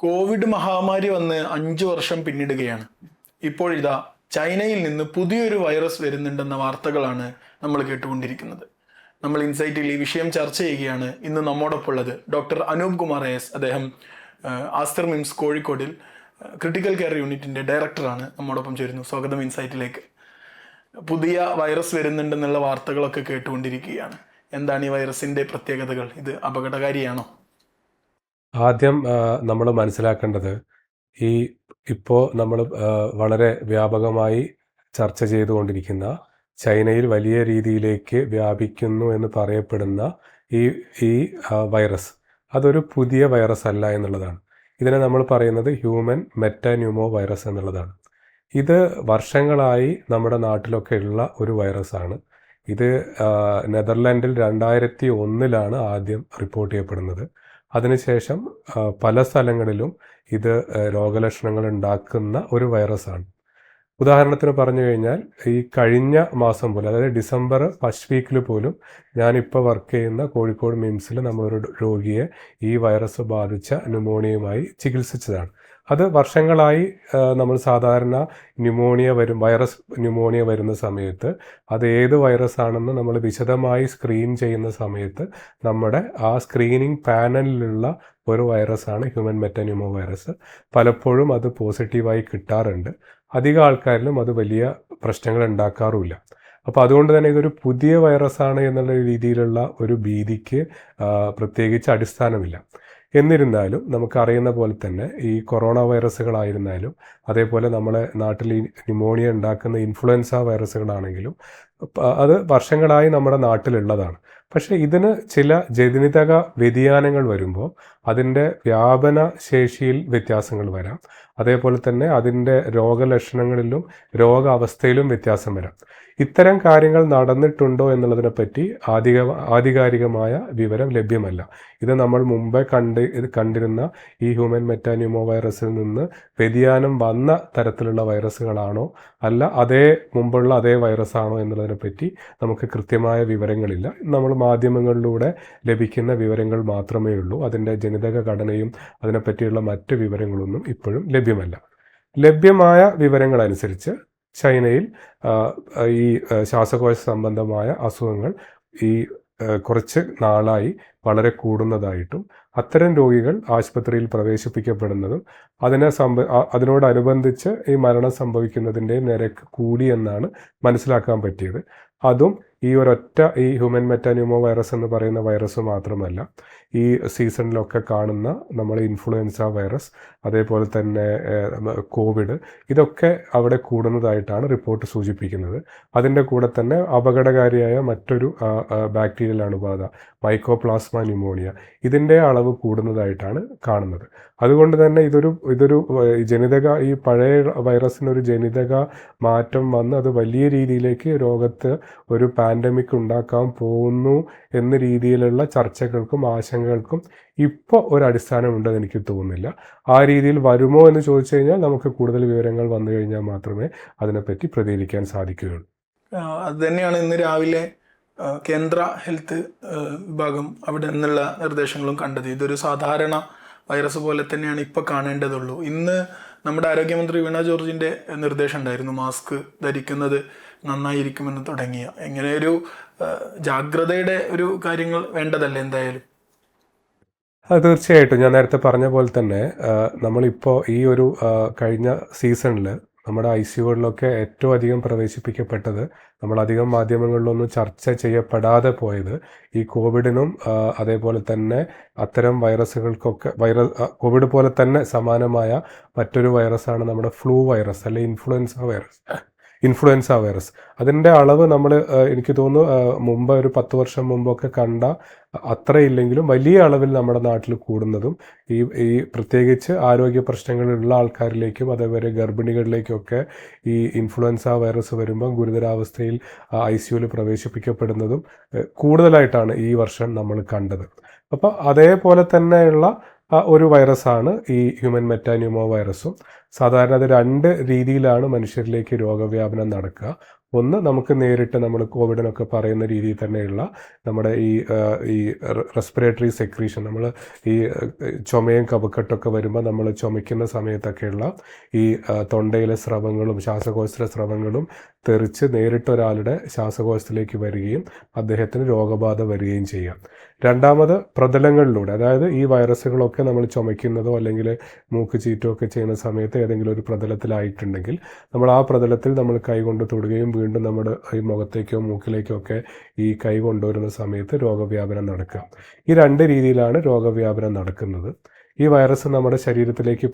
Covid മഹാമാരി വന്ന് 5 വർഷം പിന്നിടുകയാണ്. ഇപ്പോഴിതാ ചൈനയിൽ നിന്ന് പുതിയൊരു വൈറസ് വരുന്നുണ്ടെന്ന വാർത്തകളാണ് നമ്മൾ കേട്ടുകൊണ്ടിരിക്കുന്നത്. നമ്മൾ ഇൻസൈറ്റിൽ ഈ വിഷയം ചർച്ച ചെയ്യുകയാണ്. ഇന്ന് നമ്മോടൊപ്പം ഉള്ളത് ഡോക്ടർ അനൂപ് കുമാർ AS. അദ്ദേഹം ആസ്റ്റർ മിംസ് കോഴിക്കോടിൽ ക്രിട്ടിക്കൽ കെയർ യൂണിറ്റിൻ്റെ ഡയറക്ടറാണ്. നമ്മോടൊപ്പം ചേരുന്നു. സ്വാഗതം ഇൻസൈറ്റിലേക്ക്. പുതിയ വൈറസ് വരുന്നുണ്ടെന്നുള്ള വാർത്തകളൊക്കെ കേട്ടുകൊണ്ടിരിക്കുകയാണ്. എന്താണ് ഈ വൈറസിൻ്റെ പ്രത്യേകതകൾ? ഇത് അപകടകാരിയാണോ? ആദ്യം നമ്മൾ മനസ്സിലാക്കേണ്ടത് ഇപ്പോൾ നമ്മൾ വളരെ വ്യാപകമായി ചർച്ച ചെയ്തുകൊണ്ടിരിക്കുന്ന ചൈനയിൽ വലിയ രീതിയിലേക്ക് വ്യാപിക്കുന്നു എന്ന് പറയപ്പെടുന്ന ഈ വൈറസ് അതൊരു പുതിയ വൈറസ് അല്ല എന്നുള്ളതാണ്. ഇതിനെ നമ്മൾ പറയുന്നത് ഹ്യൂമൻ മെറ്റാന്യൂമോ വൈറസ് എന്നുള്ളതാണ്. ഇത് വർഷങ്ങളായി നമ്മുടെ നാട്ടിലൊക്കെ ഉള്ള ഒരു വൈറസാണ്. ഇത് നെതർലാൻഡിൽ 2001 ആദ്യം റിപ്പോർട്ട് ചെയ്യപ്പെടുന്നത്. അതിനുശേഷം പല സ്ഥലങ്ങളിലും ഇത് രോഗലക്ഷണങ്ങൾ ഉണ്ടാക്കുന്ന ഒരു വൈറസാണ്. ഉദാഹരണത്തിന് പറഞ്ഞു കഴിഞ്ഞാൽ ഈ കഴിഞ്ഞ മാസം പോലും, അതായത് ഡിസംബർ ഫസ്റ്റ് വീക്കിൽ പോലും ഞാനിപ്പോൾ വർക്ക് ചെയ്യുന്ന കോഴിക്കോട് മിംസിൽ നമ്മളൊരു രോഗിയെ ഈ വൈറസ് ബാധിച്ച ന്യൂമോണിയയുമായി ചികിത്സിച്ചതാണ്. അത് വർഷങ്ങളായി നമ്മൾ സാധാരണ വൈറസ് ന്യൂമോണിയ വരുന്ന സമയത്ത് അത് ഏത് വൈറസ് ആണെന്ന് നമ്മൾ വിശദമായി സ്ക്രീൻ ചെയ്യുന്ന സമയത്ത് നമ്മുടെ ആ സ്ക്രീനിങ് പാനലിലുള്ള ഒരു വൈറസാണ് ഹ്യൂമൻ മെറ്റാന്യൂമോ വൈറസ്. പലപ്പോഴും അത് പോസിറ്റീവായി കിട്ടാറുണ്ട്. അധികം ആൾക്കാരിലും അത് വലിയ പ്രശ്നങ്ങൾ ഉണ്ടാക്കാറുമില്ല. അപ്പോൾ അതുകൊണ്ട് തന്നെ ഇതൊരു പുതിയ വൈറസാണ് എന്നുള്ള രീതിയിലുള്ള ഒരു ഭീതിക്ക് പ്രത്യേകിച്ച് അടിസ്ഥാനമില്ല. എന്നിരുന്നാലും നമുക്കറിയുന്ന പോലെ തന്നെ ഈ കൊറോണ വൈറസുകളായിരുന്നാലും അതേപോലെ നമ്മളെ നാട്ടിൽ ഈ ന്യൂമോണിയ ഉണ്ടാക്കുന്ന ഇൻഫ്ലുവൻസ വൈറസുകളാണെങ്കിലും അത് വർഷങ്ങളായി നമ്മുടെ നാട്ടിലുള്ളതാണ്. പക്ഷേ ഇതിന് ചില ജനിതക വ്യതിയാനങ്ങൾ വരുമ്പോൾ അതിൻ്റെ വ്യാപന ശേഷിയിൽ വ്യത്യാസങ്ങൾ വരാം. അതേപോലെ തന്നെ അതിൻ്റെ രോഗലക്ഷണങ്ങളിലും രോഗാവസ്ഥയിലും വ്യത്യാസം വരാം. ഇത്തരം കാര്യങ്ങൾ നടന്നിട്ടുണ്ടോ എന്നുള്ളതിനെപ്പറ്റി ആധികാരികമായ വിവരം ലഭ്യമല്ല. ഇത് നമ്മൾ മുമ്പേ കണ്ടിരുന്ന ഈ ഹ്യൂമൻ മെറ്റാന്യൂമോ വൈറസിൽ നിന്ന് വ്യതിയാനം വന്ന തരത്തിലുള്ള വൈറസുകളാണോ അല്ല മുമ്പുള്ള അതേ വൈറസാണോ എന്നുള്ളതിനെപ്പറ്റി നമുക്ക് കൃത്യമായ വിവരങ്ങളില്ല. നമ്മൾ മാധ്യമങ്ങളിലൂടെ ലഭിക്കുന്ന വിവരങ്ങൾ മാത്രമേ ഉള്ളൂ. അതിൻ്റെ ജനിതക ഘടനയും അതിനെപ്പറ്റിയുള്ള മറ്റ് വിവരങ്ങളൊന്നും ഇപ്പോഴും ലഭ്യമല്ല. ലഭ്യമായ വിവരങ്ങളനുസരിച്ച് ചൈനയിൽ ഈ ശ്വാസകോശ സംബന്ധമായ അസുഖങ്ങൾ കുറച്ച് നാളായി വളരെ കൂടുന്നതായിട്ടും അത്തരം രോഗികൾ ആശുപത്രിയിൽ പ്രവേശിപ്പിക്കപ്പെടുന്നതും അതിനോടനുബന്ധിച്ച് ഈ മരണം സംഭവിക്കുന്നതിൻ്റെ നിരക്ക് കൂടിയെന്നാണ് മനസ്സിലാക്കാൻ പറ്റിയത്. അതും ഈ ഹ്യൂമൻ മെറ്റാന്യൂമോ വൈറസ് എന്ന് പറയുന്ന വൈറസ് മാത്രമല്ല, ഈ സീസണിലൊക്കെ കാണുന്ന നമ്മൾ ഇൻഫ്ലുവൻസ വൈറസ്, അതേപോലെ തന്നെ കോവിഡ്, ഇതൊക്കെ അവിടെ കൂടുന്നതായിട്ടാണ് റിപ്പോർട്ട് സൂചിപ്പിക്കുന്നത്. അതിൻ്റെ കൂടെ തന്നെ അപകടകാരിയായ മറ്റൊരു ബാക്ടീരിയൽ അണുബാധ, മൈക്കോപ്ലാസ്മ ന്യൂമോണിയ, ഇതിൻ്റെ അളവ് കൂടുന്നതായിട്ടാണ് കാണുന്നത്. അതുകൊണ്ട് തന്നെ ഇതൊരു ഈ പഴയ വൈറസിനൊരു ജനിതക മാറ്റം വന്ന് അത് വലിയ രീതിയിലേക്ക് രോഗത്ത് ഒരു പാൻഡമിക് ഉണ്ടാക്കാൻ പോകുന്നു എന്ന രീതിയിലുള്ള ചർച്ചകൾക്കും ആശങ്കകൾക്കും ഇപ്പോൾ ഒരു അടിസ്ഥാനമുണ്ടെന്ന് എനിക്ക് തോന്നുന്നില്ല. ആ രീതിയിൽ വരുമോ എന്ന് ചോദിച്ചു കഴിഞ്ഞാൽ നമുക്ക് കൂടുതൽ വിവരങ്ങൾ വന്നു കഴിഞ്ഞാൽ മാത്രമേ അതിനെപ്പറ്റി പ്രതികരിക്കാൻ സാധിക്കുകയുള്ളൂ. അത് തന്നെയാണ് ഇന്ന് രാവിലെ കേന്ദ്ര ഹെൽത്ത് വിഭാഗം അവിടെ നിന്നുള്ള നിർദ്ദേശങ്ങളും കണ്ടത്. ഇതൊരു സാധാരണ വൈറസ് പോലെ തന്നെയാണ് ഇപ്പോൾ കാണേണ്ടതുള്ളൂ. ഇന്ന് നമ്മുടെ ആരോഗ്യമന്ത്രി വീണ ജോർജിൻ്റെ നിർദ്ദേശം ഉണ്ടായിരുന്നു, മാസ്ക് ധരിക്കുന്നത് നന്നായിരിക്കുമെന്ന് തുടങ്ങിയ. എങ്ങനെ ഒരു ജാഗ്രതയുടെ ഒരു കാര്യങ്ങൾ വേണ്ടതല്ലേ എന്തായാലും? തീർച്ചയായിട്ടും ഞാൻ നേരത്തെ പറഞ്ഞ പോലെ തന്നെ നമ്മളിപ്പോൾ ഈ ഒരു കഴിഞ്ഞ സീസണിൽ നമ്മുടെ ICUകളിലൊക്കെ ഏറ്റവും അധികം പ്രവേശിപ്പിക്കപ്പെട്ടത്, നമ്മളധികം മാധ്യമങ്ങളിലൊന്നും ചർച്ച ചെയ്യപ്പെടാതെ പോയത് ഈ കോവിഡിനും അതേപോലെ തന്നെ അത്തരം വൈറസുകൾക്കൊക്കെ കോവിഡ് പോലെ തന്നെ സമാനമായ മറ്റൊരു വൈറസാണ് നമ്മുടെ ഫ്ലൂ വൈറസ്, അല്ലെ ഇൻഫ്ലുവൻസ വൈറസ്. അതിൻ്റെ അളവ് എനിക്ക് തോന്നുന്നു മുമ്പ് ഒരു 10 വർഷം മുമ്പൊക്കെ കണ്ട അത്രയില്ലെങ്കിലും വലിയ അളവിൽ നമ്മുടെ നാട്ടിൽ കൂടുന്നതും ഈ പ്രത്യേകിച്ച് ആരോഗ്യ പ്രശ്നങ്ങളുള്ള ആൾക്കാരിലേക്കും അതേപോലെ ഗർഭിണികളിലേക്കൊക്കെ ഈ ഇൻഫ്ലുവൻസ വൈറസ് വരുമ്പം ഗുരുതരാവസ്ഥയിൽ ICUവിൽ പ്രവേശിപ്പിക്കപ്പെടുന്നതും കൂടുതലായിട്ടാണ് ഈ വർഷം നമ്മൾ കണ്ടത്. അപ്പോൾ അതേപോലെ തന്നെയുള്ള ഒരു വൈറസാണ് ഈ ഹ്യൂമൻ മെറ്റാന്യൂമോ വൈറസും. സാധാരണ അത് 2 രീതിയിലാണ് മനുഷ്യരിലേക്ക് രോഗവ്യാപനം നടക്കുക. ഒന്ന് നമുക്ക് നേരിട്ട് നമ്മൾ കോവിഡിനൊക്കെ പറയുന്ന രീതിയിൽ തന്നെയുള്ള നമ്മുടെ ഈ റെസ്പിറേറ്ററി സെക്രീഷൻ, നമ്മൾ ഈ ചുമയും കഫക്കെട്ടൊക്കെ വരുമ്പോൾ നമ്മൾ ചുമയ്ക്കുന്ന സമയത്തൊക്കെയുള്ള ഈ തൊണ്ടയിലെ സ്രവങ്ങളും ശ്വാസകോശത്തിലെ സ്രവങ്ങളും തെറിച്ച് നേരിട്ട് ഒരാളുടെ ശ്വാസകോശത്തിലേക്ക് വരികയും അദ്ദേഹത്തിന് രോഗബാധ വരികയും ചെയ്യാം. രണ്ടാമത് പ്രതലങ്ങളിലൂടെ, അതായത് ഈ വൈറസുകളൊക്കെ നമ്മൾ ചുമയ്ക്കുന്നതോ അല്ലെങ്കിൽ മൂക്ക് ചീറ്റോ ഒക്കെ ചെയ്യുന്ന സമയത്ത് ഏതെങ്കിലും ഒരു പ്രതലത്തിലായിട്ടുണ്ടെങ്കിൽ നമ്മൾ ആ പ്രതലത്തിൽ നമ്മൾ കൈകൊണ്ട് തൊടുകയും വീണ്ടും നമ്മുടെ ഈ മുഖത്തേക്കോ മൂക്കിലേക്കോ ഒക്കെ ഈ കൈ കൊണ്ടുവരുന്ന സമയത്ത് രോഗവ്യാപനം നടക്കുക. ഈ രണ്ട് രീതിയിലാണ് രോഗവ്യാപനം നടക്കുന്നത്. ഈ വൈറസ് നമ്മുടെ ശരീരത്തിലേക്ക്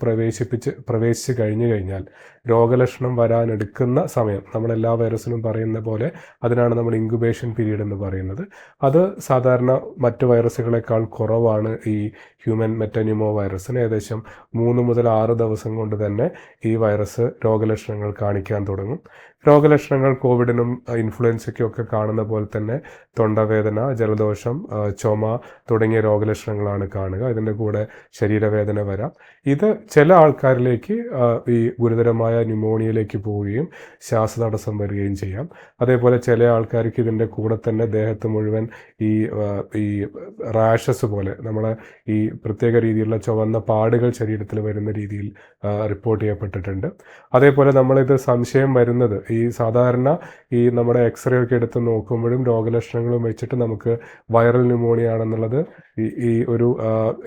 പ്രവേശിച്ച് കഴിഞ്ഞു കഴിഞ്ഞാൽ രോഗലക്ഷണം വരാനെടുക്കുന്ന സമയം, നമ്മളെല്ലാ വൈറസിനും പറയുന്ന പോലെ അതിനാണ് നമ്മൾ ഇൻക്യുബേഷൻ പീരീഡ് എന്ന് പറയുന്നത്. അത് സാധാരണ മറ്റ് വൈറസുകളെക്കാൾ കുറവാണ് ഈ ഹ്യൂമൻ മെറ്റാന്യൂമോ വൈറസിന്. ഏകദേശം 3 മുതൽ 6 ദിവസം കൊണ്ട് തന്നെ ഈ വൈറസ് രോഗലക്ഷണങ്ങൾ കാണിക്കാൻ തുടങ്ങും. രോഗലക്ഷണങ്ങൾ കോവിഡിനും ഇൻഫ്ലുവൻസയ്ക്കും ഒക്കെ കാണുന്ന പോലെ തന്നെ തൊണ്ടവേദന, ജലദോഷം, ചുമ തുടങ്ങിയ രോഗലക്ഷണങ്ങളാണ് കാണുക. ഇതിൻ്റെ കൂടെ ശരീരവേദന വരാം. ഇത് ചില ആൾക്കാരിലേക്ക് ഈ ഗുരുതരമായ ന്യൂമോണിയയിലേക്ക് പോവുകയും ശ്വാസതടസ്സം വരികയും ചെയ്യാം. അതേപോലെ ചില ആൾക്കാർക്ക് ഇതിൻ്റെ കൂടെ തന്നെ ദേഹത്ത് മുഴുവൻ ഈ റാഷസ് പോലെ നമ്മളെ ഈ പ്രത്യേക രീതിയിലുള്ള ചുവന്ന പാടുകൾ ശരീരത്തിൽ വരുന്ന രീതിയിൽ റിപ്പോർട്ട് ചെയ്യപ്പെട്ടിട്ടുണ്ട്. അതേപോലെ നമ്മളിത് സംശയം വരുന്നത് ഈ സാധാരണ ഈ നമ്മുടെ എക്സ്റേ ഒക്കെ എടുത്ത് നോക്കുമ്പോഴും രോഗലക്ഷണങ്ങളും വെച്ചിട്ട് നമുക്ക് വൈറൽ ന്യൂമോണിയ ആണെന്നുള്ളത് ഈ ഒരു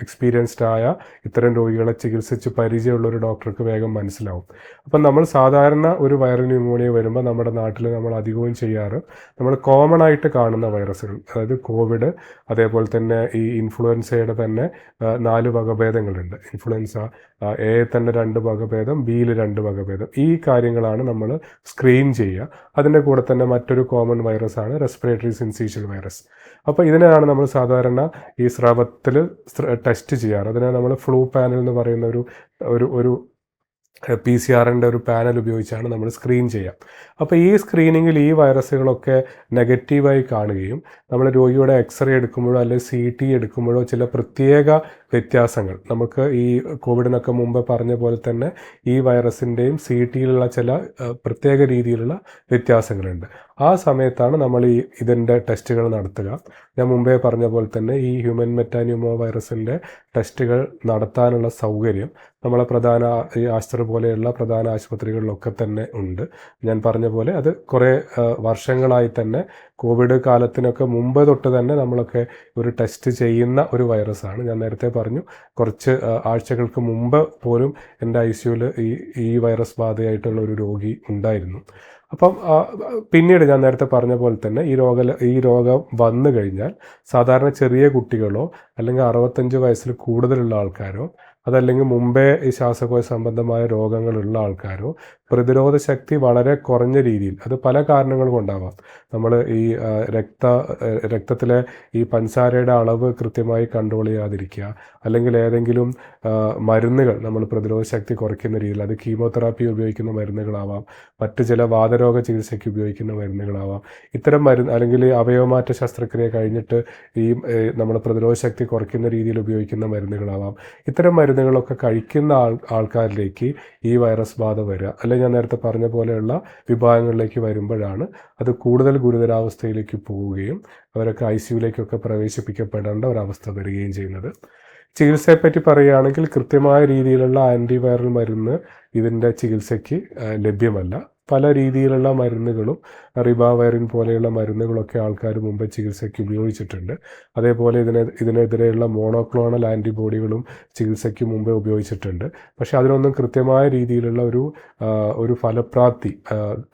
എക്സ്പീരിയൻസ്ഡ് ആയ ഇത്തരം രോഗികളെ ചികിത്സിച്ച് പരിചയമുള്ള ഒരു ഡോക്ടർക്ക് വേഗം മനസ്സിലാവും. അപ്പം നമ്മൾ സാധാരണ ഒരു വൈറൽ ന്യൂമോണിയ വരുമ്പോൾ നമ്മുടെ നാട്ടിൽ നമ്മൾ അധികവും ചെയ്യാറ് നമ്മൾ കോമൺ ആയിട്ട് കാണുന്ന വൈറസുകൾ, അതായത് കോവിഡ്, അതേപോലെ തന്നെ ഈ ഇൻഫ്ലുവൻസയുടെ തന്നെ 4 വകഭേദങ്ങളുണ്ട്. ഇൻഫ്ലുവൻസ എ തന്നെ 2 വകഭേദം, ബിയിൽ 2 വകഭേദം. ഈ കാര്യങ്ങളാണ് നമ്മൾ സ്ക്രീൻ ചെയ്യുക. അതിൻ്റെ കൂടെ തന്നെ മറ്റൊരു കോമൺ വൈറസ് ആണ് റെസ്പിറേറ്ററി സിൻസീഷ്യൽ വൈറസ്. അപ്പോൾ ഇതിനെയാണ് നമ്മൾ സാധാരണ ഈ സ്രവത്തിൽ ടെസ്റ്റ് ചെയ്യാറ്. അതിനെ നമ്മൾ ഫ്ലൂ പാനൽ എന്ന് പറയുന്ന ഒരു PCR-ൻ്റെ ഒരു പാനൽ ഉപയോഗിച്ചാണ് നമ്മൾ സ്ക്രീൻ ചെയ്യുക. അപ്പോൾ ഈ സ്ക്രീനിങ്ങിൽ ഈ വൈറസുകളൊക്കെ നെഗറ്റീവായി കാണുകയും നമ്മൾ രോഗിയുടെ എക്സ്റേ എടുക്കുമ്പോഴോ അല്ലെങ്കിൽ CT എടുക്കുമ്പോഴോ ചില പ്രത്യേക വ്യത്യാസങ്ങൾ, നമുക്ക് ഈ കോവിഡിനൊക്കെ മുമ്പ് പറഞ്ഞ പോലെ തന്നെ ഈ വൈറസിൻ്റെയും CTയിലുള്ള ചില പ്രത്യേക രീതിയിലുള്ള വ്യത്യാസങ്ങളുണ്ട്. ആ സമയത്താണ് നമ്മൾ ഇതിൻ്റെ ടെസ്റ്റുകൾ നടത്തുക. ഞാൻ മുമ്പേ പറഞ്ഞ പോലെ തന്നെ ഈ ഹ്യൂമൻ മെറ്റാന്യൂമോ വൈറസിൻ്റെ ടെസ്റ്റുകൾ നടത്താനുള്ള സൗകര്യം നമ്മളെ ഈ ആസ്റ്റർ പോലെയുള്ള പ്രധാന ആശുപത്രികളിലൊക്കെ തന്നെ ഉണ്ട്. ഞാൻ പറഞ്ഞ പോലെ അത് കുറേ വർഷങ്ങളായി തന്നെ കോവിഡ് കാലത്തിനൊക്കെ മുമ്പ് തൊട്ട് തന്നെ നമ്മളൊക്കെ ഒരു ടെസ്റ്റ് ചെയ്യുന്ന ഒരു വൈറസാണ്. ഞാൻ നേരത്തെ പറഞ്ഞു, കുറച്ച് ആഴ്ചകൾക്ക് മുമ്പ് പോലും എൻ്റെ ICUവിൽ ഈ വൈറസ് ബാധയായിട്ടുള്ള ഒരു രോഗി ഉണ്ടായിരുന്നു. അപ്പം പിന്നീട് ഞാൻ നേരത്തെ പറഞ്ഞ പോലെ തന്നെ ഈ രോഗം വന്നു കഴിഞ്ഞാൽ സാധാരണ ചെറിയ കുട്ടികളോ അല്ലെങ്കിൽ 65 വയസ്സിൽ കൂടുതലുള്ള ആൾക്കാരോ അതല്ലെങ്കിൽ മുമ്പേ ഈ ശ്വാസകോശ സംബന്ധമായ രോഗങ്ങളുള്ള ആൾക്കാരോ പ്രതിരോധ ശക്തി വളരെ കുറഞ്ഞ രീതിയിൽ, അത് പല കാരണങ്ങൾ കൊണ്ടാവാം. നമ്മൾ ഈ രക്തത്തിലെ ഈ പഞ്ചസാരയുടെ അളവ് കൃത്യമായി കൺട്രോൾ ചെയ്യാതിരിക്കുക, അല്ലെങ്കിൽ ഏതെങ്കിലും മരുന്നുകൾ നമ്മൾ പ്രതിരോധ ശക്തി കുറയ്ക്കുന്ന രീതിയിൽ, അത് കീമോതെറാപ്പി ഉപയോഗിക്കുന്ന മരുന്നുകളാവാം, മറ്റ് ചില വാതരോഗ ചികിത്സയ്ക്ക് ഉപയോഗിക്കുന്ന മരുന്നുകളാവാം. ഇത്തരം അല്ലെങ്കിൽ അവയവമാറ്റ ശസ്ത്രക്രിയ കഴിഞ്ഞിട്ട് നമ്മൾ പ്രതിരോധ ശക്തി കുറയ്ക്കുന്ന രീതിയിൽ ഉപയോഗിക്കുന്ന മരുന്നുകളാവാം. ഇത്തരം മരുന്നുകളൊക്കെ കഴിക്കുന്ന ആൾക്കാരിലേക്ക് ഈ വൈറസ് ബാധ വരിക, അല്ലെങ്കിൽ ഞാൻ നേരത്തെ പറഞ്ഞ പോലെയുള്ള വിഭാഗങ്ങളിലേക്ക് വരുമ്പോഴാണ് അത് കൂടുതൽ ഗുരുതരാവസ്ഥയിലേക്ക് പോവുകയും അവരൊക്കെ ICUവിലേക്കൊക്കെ പ്രവേശിപ്പിക്കപ്പെടേണ്ട ഒരവസ്ഥ വരികയും ചെയ്യുന്നത്. ചികിത്സയെപ്പറ്റി പറയുകയാണെങ്കിൽ കൃത്യമായ രീതിയിലുള്ള ആൻറ്റിവൈറൽ മരുന്ന് ഇതിൻ്റെ ചികിത്സയ്ക്ക് ലഭ്യമല്ല. പല രീതിയിലുള്ള മരുന്നുകളും റിബാവൈറിൻ പോലെയുള്ള മരുന്നുകളൊക്കെ ആൾക്കാർ മുമ്പ് ചികിത്സയ്ക്ക് ഉപയോഗിച്ചിട്ടുണ്ട്. അതേപോലെ ഇതിനെതിരെയുള്ള മോണോക്ലോണൽ ആൻറ്റിബോഡികളും ചികിത്സയ്ക്ക് മുമ്പേ ഉപയോഗിച്ചിട്ടുണ്ട്. പക്ഷേ അതിനൊന്നും കൃത്യമായ രീതിയിലുള്ള ഒരു ഫലപ്രാപ്തി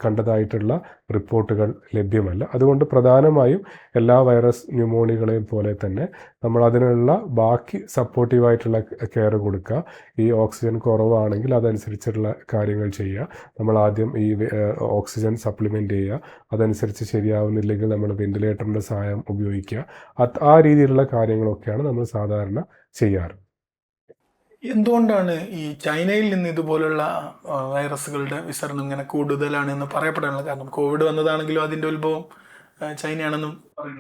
കണ്ടതായിട്ടുള്ള റിപ്പോർട്ടുകൾ ലഭ്യമല്ല. അതുകൊണ്ട് പ്രധാനമായും എല്ലാ വൈറസ് ന്യൂമോണിയകളെയും പോലെ തന്നെ നമ്മൾ അതിനുള്ള ബാക്കി സപ്പോർട്ടീവായിട്ടുള്ള കെയർ കൊടുക്കുക. ഈ ഓക്സിജൻ കുറവാണെങ്കിൽ അതനുസരിച്ചുള്ള കാര്യങ്ങൾ ചെയ്യുക. നമ്മൾ ആദ്യം ഈ ഓക്സിജൻ സപ്ലിമെൻ്റ് ചെയ്യുക. അതനുസരിച്ച് ശരിയാവുന്നില്ലെങ്കിൽ നമ്മൾ വെന്റിലേറ്ററിൻ്റെ സഹായം ഉപയോഗിക്കുക. ആ രീതിയിലുള്ള കാര്യങ്ങളൊക്കെയാണ് നമ്മൾ സാധാരണ ചെയ്യാറ്. എന്തുകൊണ്ടാണ് ഈ ചൈനയിൽ നിന്ന് ഇതുപോലുള്ള വൈറസുകളുടെ വിസരണം ഇങ്ങനെ കൂടുതലാണ് എന്ന് പറയപ്പെടാനുള്ള കാരണം? കോവിഡ് വന്നതാണെങ്കിലും അതിൻ്റെ ഉത്ഭവം ചൈനയാണെന്നും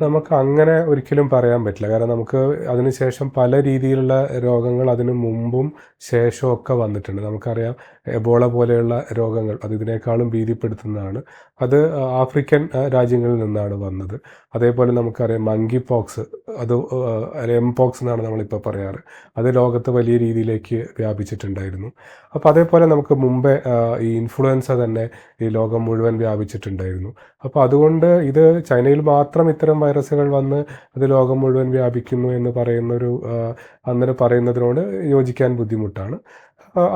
നമുക്ക് അങ്ങനെ ഒരിക്കലും പറയാൻ പറ്റില്ല. കാരണം നമുക്ക് അതിനുശേഷം പല രീതിയിലുള്ള രോഗങ്ങൾ അതിന് മുമ്പും ശേഷവും ഒക്കെ വന്നിട്ടുണ്ട്. നമുക്കറിയാം എബോള പോലെയുള്ള രോഗങ്ങൾ അത് ഇതിനേക്കാളും ഭീതിപ്പെടുത്തുന്നതാണ്. അത് ആഫ്രിക്കൻ രാജ്യങ്ങളിൽ നിന്നാണ് വന്നത്. അതേപോലെ നമുക്കറിയാം മങ്കി പോക്സ്, അത് എംപോക്സ് എന്നാണ് നമ്മളിപ്പോൾ പറയാറ്. അത് ലോകത്ത് വലിയ രീതിയിലേക്ക് വ്യാപിച്ചിട്ടുണ്ടായിരുന്നു. അപ്പോൾ അതേപോലെ നമുക്ക് മുമ്പേ ഈ ഇൻഫ്ലുവൻസ തന്നെ ഈ ലോകം മുഴുവൻ വ്യാപിച്ചിട്ടുണ്ടായിരുന്നു. അപ്പോൾ അതുകൊണ്ട് ഇത് ചൈനയിൽ മാത്രം ഇത്തരം വൈറസുകൾ വന്ന് അത് ലോകം മുഴുവൻ വ്യാപിക്കുന്നു എന്ന് അങ്ങനെ പറയുന്നതിനോട് യോജിക്കാൻ ബുദ്ധിമുട്ടാണ്.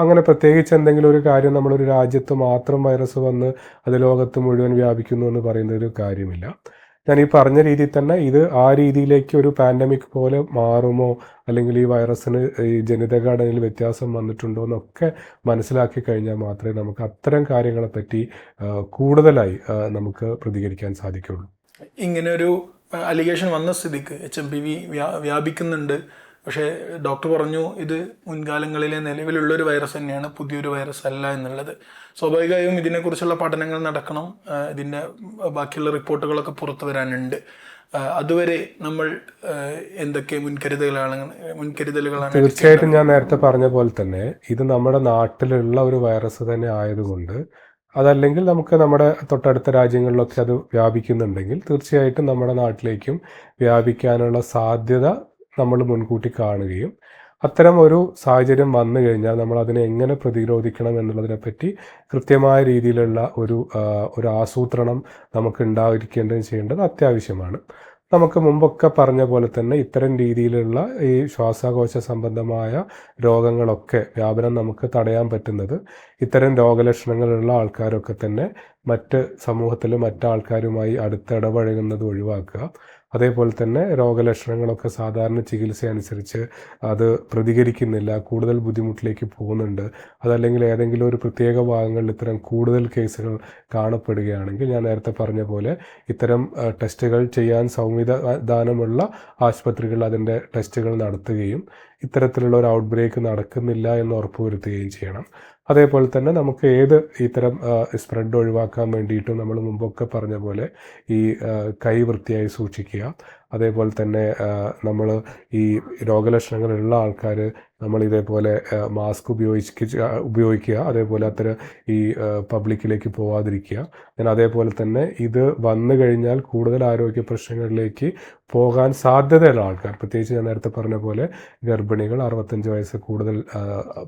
അങ്ങനെ പ്രത്യേകിച്ച് എന്തെങ്കിലും ഒരു കാര്യം നമ്മളൊരു രാജ്യത്ത് മാത്രം വൈറസ് വന്ന് അത് ലോകത്ത് മുഴുവൻ വ്യാപിക്കുന്നു എന്ന് പറയുന്നൊരു കാര്യമില്ല. ഞാൻ ഈ പറഞ്ഞ രീതിയിൽ തന്നെ ഇത് ആ രീതിയിലേക്ക് ഒരു പാൻഡമിക് പോലെ മാറുമോ, അല്ലെങ്കിൽ ഈ വൈറസിന് ഈ ജനിതഘടനയിൽ വ്യത്യാസം വന്നിട്ടുണ്ടോ എന്നൊക്കെ മനസ്സിലാക്കി കഴിഞ്ഞാൽ മാത്രമേ നമുക്ക് അത്തരം കാര്യങ്ങളെപ്പറ്റി കൂടുതലായി നമുക്ക് പ്രതികരിക്കാൻ സാധിക്കുള്ളൂ. ഇങ്ങനെ ഒരു അലിഗേഷൻ വന്ന സ്ഥിതിക്ക് HMPV വ്യാപിക്കുന്നുണ്ട്, പക്ഷേ ഡോക്ടർ പറഞ്ഞു ഇത് മുൻകാലങ്ങളിലെ നിലവിലുള്ളൊരു വൈറസ് തന്നെയാണ്, പുതിയൊരു വൈറസ് അല്ല എന്നുള്ളത്. സ്വാഭാവികമായും ഇതിനെക്കുറിച്ചുള്ള പഠനങ്ങൾ നടക്കണം, ഇതിൻ്റെ ബാക്കിയുള്ള റിപ്പോർട്ടുകളൊക്കെ പുറത്തു വരാനുണ്ട്. അതുവരെ നമ്മൾ എന്തൊക്കെ മുൻകരുതലുകളാണ്? തീർച്ചയായിട്ടും ഞാൻ നേരത്തെ പറഞ്ഞ പോലെ തന്നെ ഇത് നമ്മുടെ നാട്ടിലുള്ള ഒരു വൈറസ് തന്നെ ആയതുകൊണ്ട്, അതല്ലെങ്കിൽ നമുക്ക് നമ്മുടെ തൊട്ടടുത്ത രാജ്യങ്ങളിലൊക്കെ അത് വ്യാപിക്കുന്നുണ്ടെങ്കിൽ തീർച്ചയായിട്ടും നമ്മുടെ നാട്ടിലേക്കും വ്യാപിക്കാനുള്ള സാധ്യത നമ്മൾ മുൻകൂട്ടി കാണുകയും അത്തരം ഒരു സാഹചര്യം വന്നു കഴിഞ്ഞാൽ നമ്മൾ അതിനെ എങ്ങനെ പ്രതിരോധിക്കണം എന്നുള്ളതിനെപ്പറ്റി കൃത്യമായ രീതിയിലുള്ള ഒരു ആസൂത്രണം നമുക്ക് ചെയ്യേണ്ടത് അത്യാവശ്യമാണ്. നമുക്ക് മുമ്പൊക്കെ പറഞ്ഞ പോലെ തന്നെ ഇത്തരം രീതിയിലുള്ള ഈ ശ്വാസകോശ സംബന്ധമായ രോഗങ്ങളൊക്കെ വ്യാപനം നമുക്ക് തടയാൻ പറ്റുന്നത് ഇത്തരം രോഗലക്ഷണങ്ങളുള്ള ആൾക്കാരൊക്കെ തന്നെ സമൂഹത്തിൽ മറ്റാൾക്കാരുമായി അടുത്തിടപഴകുന്നത് ഒഴിവാക്കുക. അതേപോലെ തന്നെ രോഗലക്ഷണങ്ങളൊക്കെ സാധാരണ ചികിത്സ അനുസരിച്ച് അത് പ്രതികരിക്കുന്നില്ല, കൂടുതൽ ബുദ്ധിമുട്ടിലേക്ക് പോകുന്നുണ്ട്, അതല്ലെങ്കിൽ ഏതെങ്കിലും ഒരു പ്രത്യേക ഭാഗങ്ങളിൽ ഇത്തരം കൂടുതൽ കേസുകൾ കാണപ്പെടുകയാണെങ്കിൽ ഞാൻ നേരത്തെ പറഞ്ഞ പോലെ ഇത്തരം ടെസ്റ്റുകൾ ചെയ്യാൻ സംവിധാനമുള്ള ആശുപത്രികൾ അതിൻ്റെ ടെസ്റ്റുകൾ നടത്തുകയും ഇത്തരത്തിലുള്ള ഒരു ഔട്ട് ബ്രേക്ക് നടക്കുന്നില്ല എന്ന് ഉറപ്പുവരുത്തുകയും ചെയ്യണം. അതേപോലെ തന്നെ നമുക്ക് ഇത്തരം സ്പ്രെഡ് ഒഴിവാക്കാൻ വേണ്ടിയിട്ടും നമ്മൾ മുമ്പൊക്കെ പറഞ്ഞ പോലെ ഈ കൈ വൃത്തിയായി സൂക്ഷിക്കുക. അതേപോലെ തന്നെ നമ്മൾ ഈ രോഗലക്ഷണങ്ങളുള്ള ആൾക്കാർ നമ്മൾ ഇതേപോലെ മാസ്ക് ഉപയോഗിക്കുക. അതേപോലെ അത്തരം ഈ പബ്ലിക്കിലേക്ക് പോവാതിരിക്കുക. ഞാൻ അതേപോലെ തന്നെ ഇത് വന്നു കഴിഞ്ഞാൽ കൂടുതൽ ആരോഗ്യ പ്രശ്നങ്ങളിലേക്ക് പോകാൻ സാധ്യതയുള്ള ആൾക്കാർ, പ്രത്യേകിച്ച് ഞാൻ നേരത്തെ പറഞ്ഞ പോലെ ഗർഭിണികൾ, 65 വയസ്സ് കൂടുതൽ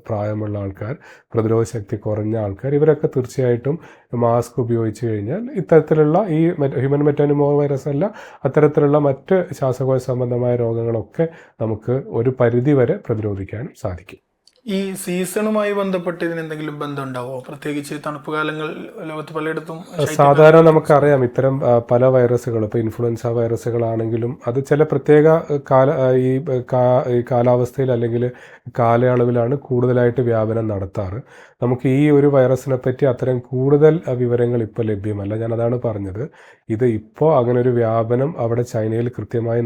പ്രായമുള്ള ആൾക്കാർ, പ്രതിരോധ ശക്തി കുറഞ്ഞ ആൾക്കാർ, ഇവരൊക്കെ തീർച്ചയായിട്ടും മാസ്ക് ഉപയോഗിച്ച് കഴിഞ്ഞാൽ ഇത്തരത്തിലുള്ള ഈ ഹ്യൂമൻ മെറ്റാനിമോ വൈറസ് അല്ല, അത്തരത്തിലുള്ള മറ്റ് ശ്വാസകോശ സംബന്ധമായ രോഗങ്ങളൊക്കെ നമുക്ക് ഒരു പരിധി വരെ പ്രതിരോധിക്കാൻ സാധിക്കും. ഈ സീസണുമായി ബന്ധപ്പെട്ട് ഇതിന് എന്തെങ്കിലും ബന്ധം ഉണ്ടാവോ? പ്രത്യേകിച്ച് തണുപ്പ് കാലങ്ങൾ ലോകത്ത് പലയിടത്തും സാധാരണ നമുക്കറിയാം ഇത്തരം പല വൈറസുകൾ, ഇപ്പോൾ ഇൻഫ്ലുവൻസ വൈറസുകളാണെങ്കിലും അത് ചില പ്രത്യേക കാലാവസ്ഥയിൽ അല്ലെങ്കിൽ കാലയളവിലാണ് കൂടുതലായിട്ട് വ്യാപനം നടത്താറ്. നമുക്ക് ഈ ഒരു വൈറസിനെ പറ്റി അത്തരം കൂടുതൽ വിവരങ്ങൾ ഇപ്പോൾ ലഭ്യമല്ല. ഞാൻ അതാണ് പറഞ്ഞത്, ഇത് ഇപ്പോൾ അങ്ങനെ ഒരു വ്യാപനം അവിടെ ചൈനയിൽ കൃത്യമായി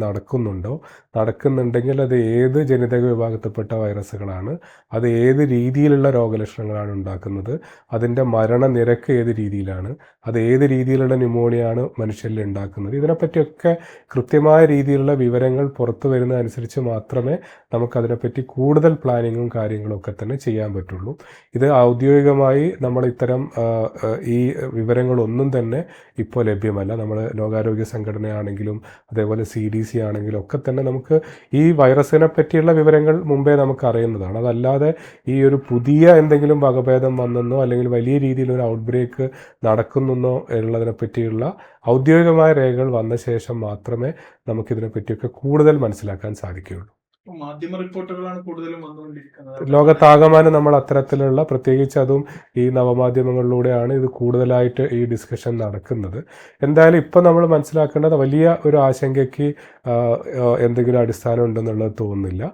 നടക്കുന്നുണ്ടെങ്കിൽ അത് ഏത് ജനിതക വിഭാഗത്തിൽപ്പെട്ട വൈറസുകളാണ്, അത് ഏത് രീതിയിലുള്ള രോഗലക്ഷണങ്ങളാണ് ഉണ്ടാക്കുന്നത്, അതിൻ്റെ മരണനിരക്ക് ഏത് രീതിയിലാണ്, അത് ഏത് രീതിയിലുള്ള ന്യൂമോണിയാണ് മനുഷ്യരിൽ ഉണ്ടാക്കുന്നത്, ഇതിനെപ്പറ്റിയൊക്കെ കൃത്യമായ രീതിയിലുള്ള വിവരങ്ങൾ പുറത്തു വരുന്നതനുസരിച്ച് മാത്രമേ നമുക്കതിനെപ്പറ്റി കൂടുതൽ പ്ലാനിങ്ങും കാര്യങ്ങളും ഒക്കെ തന്നെ ചെയ്യാൻ പറ്റുള്ളൂ. ഇത് ഔദ്യോഗികമായി നമ്മൾ ഇത്തരം ഈ വിവരങ്ങളൊന്നും തന്നെ ഇപ്പോൾ ലഭ്യമല്ല. നമ്മൾ ലോകാരോഗ്യ സംഘടനയാണെങ്കിലും അതേപോലെ CDC ആണെങ്കിലും ഒക്കെ തന്നെ നമുക്ക് ഈ വൈറസിനെ പറ്റിയുള്ള വിവരങ്ങൾ മുമ്പേ നമുക്ക് അറിയുന്നതാണ്. അതല്ലാതെ ഈ ഒരു പുതിയ എന്തെങ്കിലും വകഭേദം വന്നെന്നോ അല്ലെങ്കിൽ വലിയ രീതിയിലൊരു ഔട്ട് ബ്രേക്ക് നടക്കുന്നെന്നോ ഉള്ളതിനെ പറ്റിയുള്ള ഔദ്യോഗികമായ രേഖകൾ വന്ന ശേഷം മാത്രമേ നമുക്കിതിനെ പറ്റിയൊക്കെ കൂടുതൽ മനസ്സിലാക്കാൻ സാധിക്കുകയുള്ളൂ. മാധ്യമ റിപ്പോർട്ടുകളാണ് കൂടുതലും വന്നുകൊണ്ടിരിക്കുന്നത്. ലോകത്താകമാനം നമ്മൾ അത്തരത്തിലുള്ള, പ്രത്യേകിച്ച് അതും ഈ നവമാധ്യമങ്ങളിലൂടെയാണ് ഇത് കൂടുതലായിട്ട് ഈ ഡിസ്കഷൻ നടക്കുന്നത്. എന്തായാലും ഇപ്പം നമ്മൾ മനസ്സിലാക്കേണ്ടത് വലിയ ഒരു ആശങ്കയ്ക്ക് എന്തെങ്കിലും അടിസ്ഥാനം ഉണ്ടെന്നുള്ളത് തോന്നുന്നില്ല.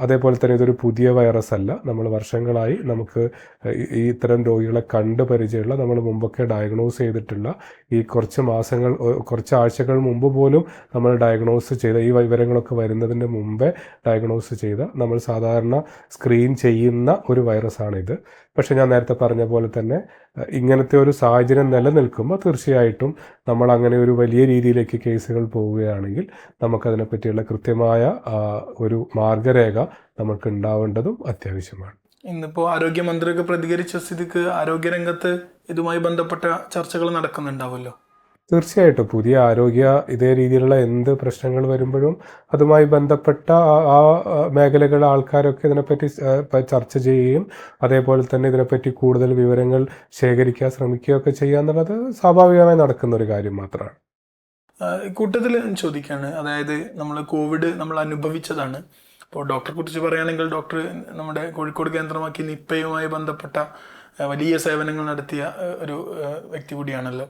അതേപോലെ തന്നെ ഇതൊരു പുതിയ വൈറസ് അല്ല. നമ്മൾ വർഷങ്ങളായി നമുക്ക് ഈ ഇത്തരം രോഗികളെ കണ്ട് പരിചയമുള്ള, നമ്മൾ മുമ്പൊക്കെ ഡയഗ്നോസ് ചെയ്തിട്ടുള്ള, ഈ കുറച്ച് ആഴ്ചകൾ മുമ്പ് പോലും നമ്മൾ ഡയഗ്നോസ് ചെയ്ത, ഈ വിവരങ്ങളൊക്കെ വരുന്നതിൻ്റെ മുമ്പേ ഡയഗ്നോസ് ചെയ്ത, നമ്മൾ സാധാരണ സ്ക്രീൻ ചെയ്യുന്ന ഒരു വൈറസാണിത്. പക്ഷേ ഞാൻ നേരത്തെ പറഞ്ഞ പോലെ തന്നെ ഇങ്ങനത്തെ ഒരു സാഹചര്യം നിലനിൽക്കുമ്പോൾ തീർച്ചയായിട്ടും നമ്മൾ അങ്ങനെ ഒരു വലിയ രീതിയിലേക്ക് കേസുകൾ പോവുകയാണെങ്കിൽ നമുക്കതിനെ പറ്റിയുള്ള കൃത്യമായ ഒരു മാർഗരേഖ നമുക്ക് ഉണ്ടാവേണ്ടതും അത്യാവശ്യമാണ്. ഇന്നിപ്പോൾ ആരോഗ്യമന്ത്രിയൊക്കെ പ്രതികരിച്ച സ്ഥിതിക്ക് ആരോഗ്യരംഗത്ത് ഇതുമായി ബന്ധപ്പെട്ട ചർച്ചകൾ നടക്കുന്നുണ്ടാവുമല്ലോ. തീർച്ചയായിട്ടും പുതിയ ഇതേ രീതിയിലുള്ള എന്ത് പ്രശ്നങ്ങൾ വരുമ്പോഴും അതുമായി ബന്ധപ്പെട്ട ആ മേഖലകളിലെ ആൾക്കാരൊക്കെ ഇതിനെപ്പറ്റി ചർച്ച ചെയ്യുകയും അതേപോലെ തന്നെ ഇതിനെപ്പറ്റി കൂടുതൽ വിവരങ്ങൾ ശേഖരിക്കാൻ ശ്രമിക്കുകയൊക്കെ ചെയ്യുക എന്നുള്ളത് സ്വാഭാവികമായി നടക്കുന്ന ഒരു കാര്യം മാത്രമാണ്. കൂട്ടത്തിൽ ചോദിക്കുകയാണ്, അതായത് കോവിഡ് നമ്മൾ അനുഭവിച്ചതാണ്. ഇപ്പോൾ ഡോക്ടറെ കുറിച്ച് പറയുകയാണെങ്കിൽ ഡോക്ടർ നമ്മുടെ കോഴിക്കോട് കേന്ദ്രമാക്കി നിപ്പയുമായി ബന്ധപ്പെട്ട വലിയ സേവനങ്ങൾ നടത്തിയ ഒരു വ്യക്തി കൂടിയാണല്ലോ.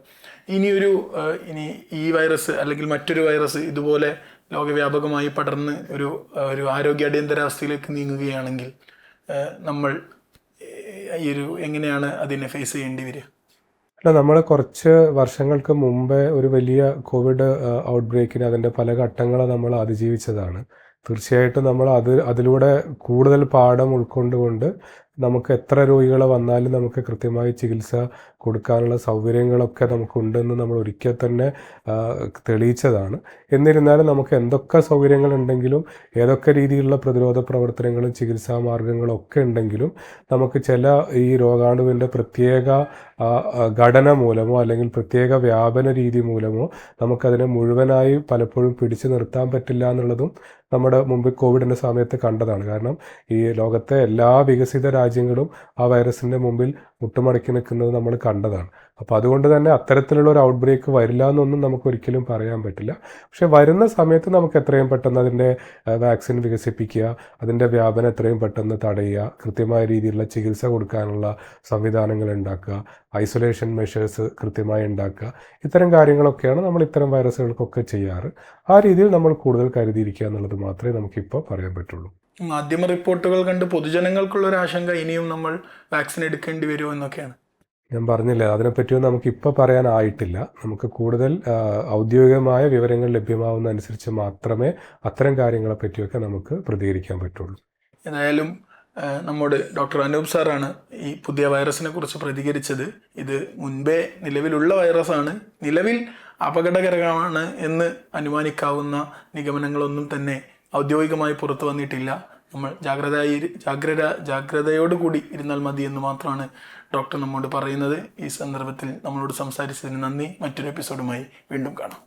ഇനി ഈ വൈറസ് അല്ലെങ്കിൽ മറ്റൊരു വൈറസ് ഇതുപോലെ ലോകവ്യാപകമായി പടർന്ന് ഒരു ആരോഗ്യ അടിയന്തരാവസ്ഥയിലേക്ക് നീങ്ങുകയാണെങ്കിൽ നമ്മൾ എങ്ങനെയാണ് അതിനെ ഫേസ് ചെയ്യേണ്ടി വരിക? അല്ല, നമ്മൾ കുറച്ച് വർഷങ്ങൾക്ക് മുമ്പേ ഒരു വലിയ കോവിഡ് ഔട്ട് ബ്രേക്കിന് അതിൻ്റെ പല ഘട്ടങ്ങൾ നമ്മൾ അതിജീവിച്ചതാണ്. തീർച്ചയായിട്ടും നമ്മൾ അതിലൂടെ കൂടുതൽ പാഠം ഉൾക്കൊണ്ടുകൊണ്ട് നമുക്ക് എത്ര രോഗികൾ വന്നാലും നമുക്ക് കൃത്യമായി ചികിത്സ കൊടുക്കാനുള്ള സൗകര്യങ്ങളൊക്കെ നമുക്കുണ്ടെന്ന് നമ്മൾ ഒരിക്കൽ തന്നെ തെളിയിച്ചതാണ്. എന്നിരുന്നാലും നമുക്ക് എന്തൊക്കെ സൗകര്യങ്ങളുണ്ടെങ്കിലും ഏതൊക്കെ രീതിയിലുള്ള പ്രതിരോധ പ്രവർത്തനങ്ങളും ചികിത്സാ മാർഗങ്ങളും ഒക്കെ ഉണ്ടെങ്കിലും നമുക്ക് ഈ രോഗാണുവിൻ്റെ പ്രത്യേക ഘടന മൂലമോ അല്ലെങ്കിൽ പ്രത്യേക വ്യാപന രീതി മൂലമോ നമുക്കതിനെ മുഴുവനായി പലപ്പോഴും പിടിച്ചു നിർത്താൻ പറ്റില്ല എന്നുള്ളതും നമ്മുടെ മുമ്പ് കോവിഡിൻ്റെ സമയത്ത് കണ്ടതാണ്. കാരണം ഈ ലോകത്തെ എല്ലാ വികസിത രാജ്യങ്ങളും ആ വൈറസിൻ്റെ മുമ്പിൽ മുട്ടുമടക്കി നിൽക്കുന്നത് നമ്മൾ കണ്ടതാണ്. അപ്പോൾ അതുകൊണ്ട് തന്നെ അത്തരത്തിലുള്ള ഒരു ഔട്ട് ബ്രേക്ക് വരില്ല എന്നൊന്നും നമുക്ക് ഒരിക്കലും പറയാൻ പറ്റില്ല. പക്ഷെ വരുന്ന സമയത്ത് നമുക്ക് എത്രയും പെട്ടെന്ന് അതിൻ്റെ വാക്സിൻ വികസിപ്പിക്കുക, അതിൻ്റെ വ്യാപനം എത്രയും പെട്ടെന്ന് തടയുക, കൃത്യമായ രീതിയിലുള്ള ചികിത്സ കൊടുക്കാനുള്ള സംവിധാനങ്ങൾ ഉണ്ടാക്കുക, ഐസൊലേഷൻ മെഷേഴ്സ് കൃത്യമായി ഉണ്ടാക്കുക, ഇത്തരം കാര്യങ്ങളൊക്കെയാണ് നമ്മൾ ഇത്തരം വൈറസുകൾക്കൊക്കെ ചെയ്യാറ്. ആ രീതിയിൽ നമ്മൾ കൂടുതൽ കരുതിയിരിക്കുക എന്നുള്ളത് മാത്രമേ നമുക്കിപ്പോൾ പറയാൻ പറ്റുള്ളൂ. മാധ്യമ റിപ്പോർട്ടുകൾ കണ്ട് പൊതുജനങ്ങൾക്കുള്ള ഒരു ആശങ്ക ഇനിയും നമ്മൾ വാക്സിൻ എടുക്കേണ്ടി വരുമോ എന്നൊക്കെയാണ്. ഞാൻ പറഞ്ഞില്ലേ, അതിനെപ്പറ്റിയൊന്നും നമുക്കിപ്പോൾ പറയാനായിട്ടില്ല. നമുക്ക് കൂടുതൽ ഔദ്യോഗികമായ വിവരങ്ങൾ ലഭ്യമാവുന്ന അനുസരിച്ച് മാത്രമേ അത്തരം കാര്യങ്ങളെ പറ്റിയൊക്കെ നമുക്ക് പ്രതികരിക്കാൻ പറ്റുള്ളൂ. ഏതായാലും നമ്മുടെ ഡോക്ടർ അനൂപ് സാറാണ് ഈ പുതിയ വൈറസിനെ കുറിച്ച് പ്രതികരിച്ചത്. ഇത് മുൻപേ നിലവിലുള്ള വൈറസാണ്, നിലവിൽ അപകടകരമാണ് എന്ന് അനുമാനിക്കാവുന്ന നിഗമനങ്ങളൊന്നും തന്നെ ഔദ്യോഗികമായി പുറത്തു വന്നിട്ടില്ല. നമ്മൾ ജാഗ്രതയോടുകൂടി ഇരുന്നാൽ മതി എന്ന് മാത്രമാണ് ഡോക്ടർ നമ്മോട് പറയുന്നത്. ഈ സന്ദർഭത്തിൽ നമ്മളോട് സംസാരിച്ചതിന് നന്ദി. മറ്റൊരു എപ്പിസോഡുമായി വീണ്ടും കാണാം.